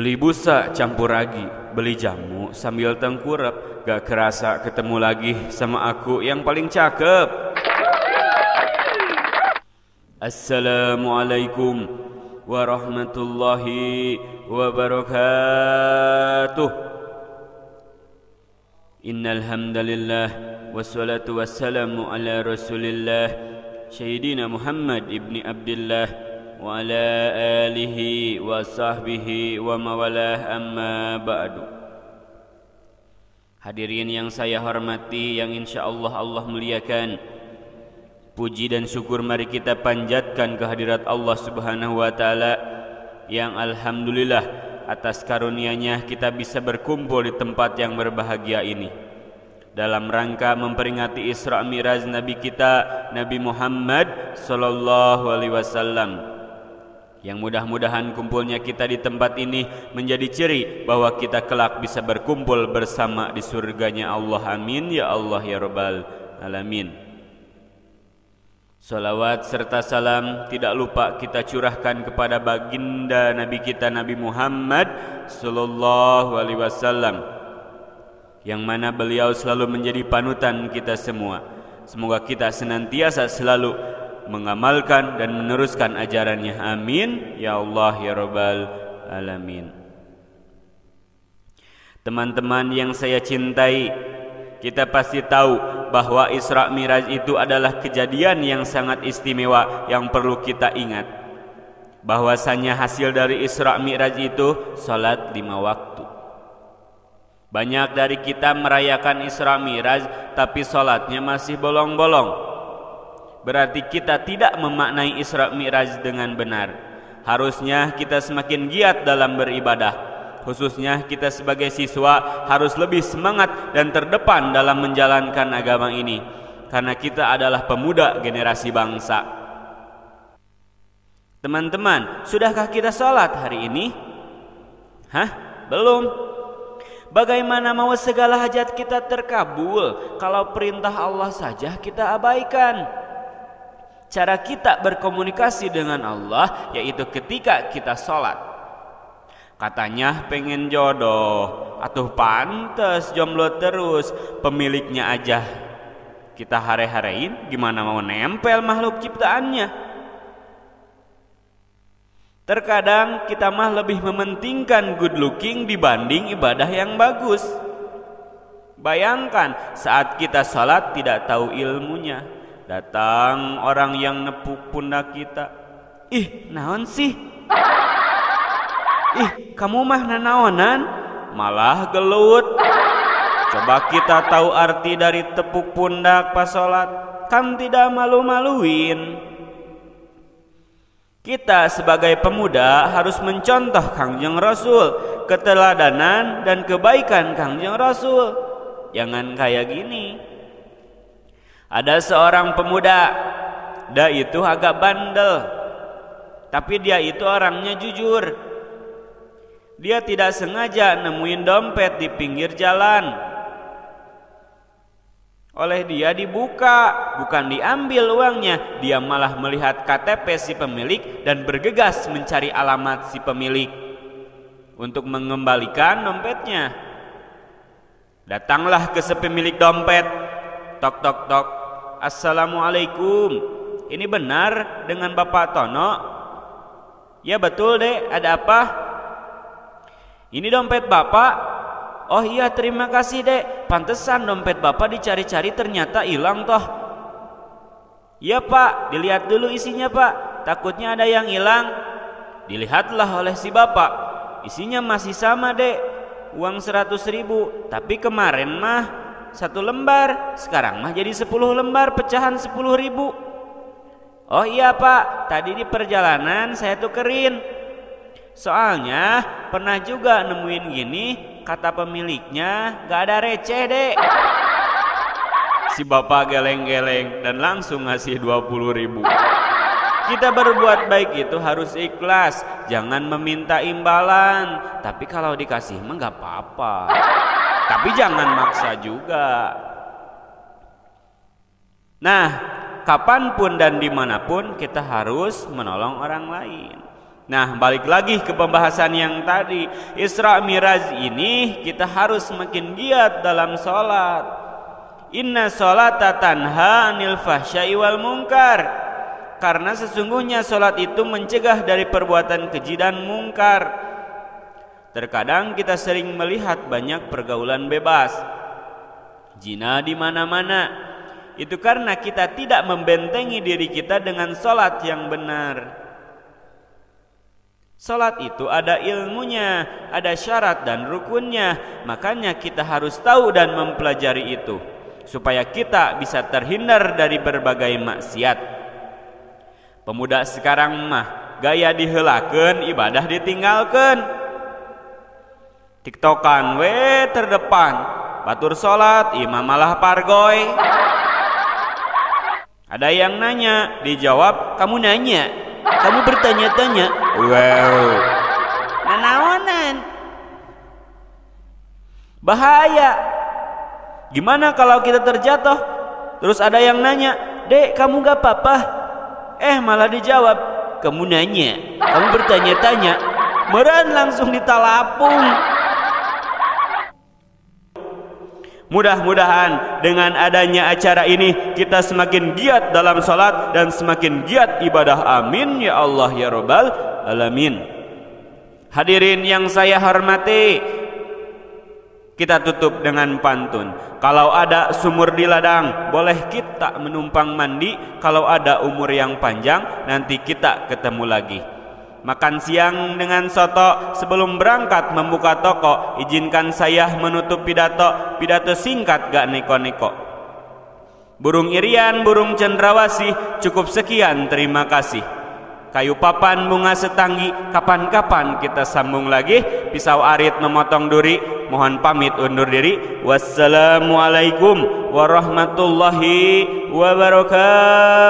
Beli busa campur ragi, beli jamu sambil tengkurap, gak kerasa ketemu lagi sama aku yang paling cakep. Assalamualaikum warahmatullahi wabarakatuh. Innal hamdalillah wassalatu wassalamu ala Rasulillah Sayyidina Muhammad ibni Abdillah wa ala alihi wa sahbihi wa mawalah, amma ba'du. Hadirin yang saya hormati, yang insyaallah Allah muliakan, puji dan syukur mari kita panjatkan kehadirat Allah Subhanahu wa taala yang alhamdulillah atas karunia-Nya kita bisa berkumpul di tempat yang berbahagia ini dalam rangka memperingati Isra Mi'raj Nabi kita Nabi Muhammad sallallahu alaihi wasallam. Yang mudah-mudahan kumpulnya kita di tempat ini menjadi ciri bahwa kita kelak bisa berkumpul bersama di surganya Allah. Amin ya Allah ya Rabbal Alamin. Salawat serta salam tidak lupa kita curahkan kepada baginda Nabi kita Nabi Muhammad sallallahu alaihi wasallam, yang mana beliau selalu menjadi panutan kita semua. Semoga kita senantiasa selalu mengamalkan dan meneruskan ajarannya. Amin ya Allah ya Rabbal Alamin. Teman-teman yang saya cintai, kita pasti tahu bahwa Isra Mi'raj itu adalah kejadian yang sangat istimewa yang perlu kita ingat. Bahwasanya hasil dari Isra Mi'raj itu salat 5 waktu. Banyak dari kita merayakan Isra Mi'raj tapi salatnya masih bolong-bolong. Berarti kita tidak memaknai Isra Mi'raj dengan benar. Harusnya kita semakin giat dalam beribadah. Khususnya kita sebagai siswa harus lebih semangat dan terdepan dalam menjalankan agama ini, karena kita adalah pemuda generasi bangsa. Teman-teman, sudahkah kita sholat hari ini? Belum. Bagaimana mau segala hajat kita terkabul kalau perintah Allah saja kita abaikan? Cara kita berkomunikasi dengan Allah yaitu ketika kita sholat. Katanya pengen jodoh, atuh pantes jomblo terus, pemiliknya aja kita hare-harein, gimana mau nempel makhluk ciptaannya. Terkadang kita mah lebih mementingkan good looking dibanding ibadah yang bagus. Bayangkan saat kita sholat tidak tahu ilmunya, datang orang yang nepuk pundak kita. Ih, naon sih? Ih, kamu mah nanaonan? Malah gelut. Coba kita tahu arti dari tepuk pundak pas sholat, kan tidak malu-maluin. Kita sebagai pemuda harus mencontoh Kangjeng Rasul, keteladanan dan kebaikan Kangjeng Rasul. Jangan kayak gini. Ada seorang pemuda, dia itu agak bandel, tapi dia itu orangnya jujur. Dia tidak sengaja nemuin dompet di pinggir jalan. Oleh dia dibuka, bukan diambil uangnya. Dia malah melihat KTP si pemilik dan bergegas mencari alamat si pemilik untuk mengembalikan dompetnya. Datanglah ke si pemilik dompet. Tok tok tok. Assalamualaikum. Ini benar dengan Bapak Tono? Ya betul dek, ada apa? Ini dompet Bapak. Oh iya, terima kasih dek. Pantesan dompet Bapak dicari-cari ternyata hilang toh. Iya Pak, dilihat dulu isinya Pak, takutnya ada yang hilang. Dilihatlah oleh si Bapak, isinya masih sama dek, uang 100.000. Tapi kemarin mah 1 lembar, sekarang mah jadi 10 lembar pecahan 10.000. Oh iya Pak, tadi di perjalanan saya tukerin. Soalnya pernah juga nemuin gini, kata pemiliknya gak ada receh dek. Si bapak geleng-geleng dan langsung ngasih 20.000. Kita berbuat baik itu harus ikhlas, jangan meminta imbalan. Tapi kalau dikasih mah gak apa-apa, tapi jangan maksa juga. Nah, kapanpun dan dimanapun kita harus menolong orang lain. Nah, balik lagi ke pembahasan yang tadi, Isra Miraj ini kita harus semakin giat dalam sholat. Inna sholata tanha anil fahsyai wal munkar. Karena sesungguhnya sholat itu mencegah dari perbuatan keji dan mungkar. Terkadang kita sering melihat banyak pergaulan bebas, zina di mana-mana. Itu karena kita tidak membentengi diri kita dengan sholat yang benar. Salat itu ada ilmunya, ada syarat dan rukunnya. Makanya kita harus tahu dan mempelajari itu, supaya kita bisa terhindar dari berbagai maksiat. Pemuda sekarang mah gaya dihelakeun, ibadah ditinggalkeun. Tiktokan we terdepan, batur salat, imam malah pargoy. Ada yang nanya, dijawab kamu nanya. Kamu bertanya-tanya, wow, nanaonan, bahaya. Gimana kalau kita terjatuh, terus ada yang nanya, dek kamu gak apa-apa? Malah dijawab, kamu nanya, kamu bertanya-tanya, meureun langsung ditalapung. Mudah-mudahan dengan adanya acara ini kita semakin giat dalam salat dan semakin giat ibadah. Amin ya Allah ya Rabbal alamin. Hadirin yang saya hormati, kita tutup dengan pantun. Kalau ada sumur di ladang, boleh kita menumpang mandi. Kalau ada umur yang panjang, nanti kita ketemu lagi. Makan siang dengan soto, sebelum berangkat membuka toko. Izinkan saya menutup pidato singkat gak neko-neko. Burung irian, burung cendrawasih, cukup sekian, terima kasih. Kayu papan, bunga setanggi, kapan-kapan kita sambung lagi. Pisau arit memotong duri, mohon pamit undur diri. Wassalamualaikum warahmatullahi wabarakatuh.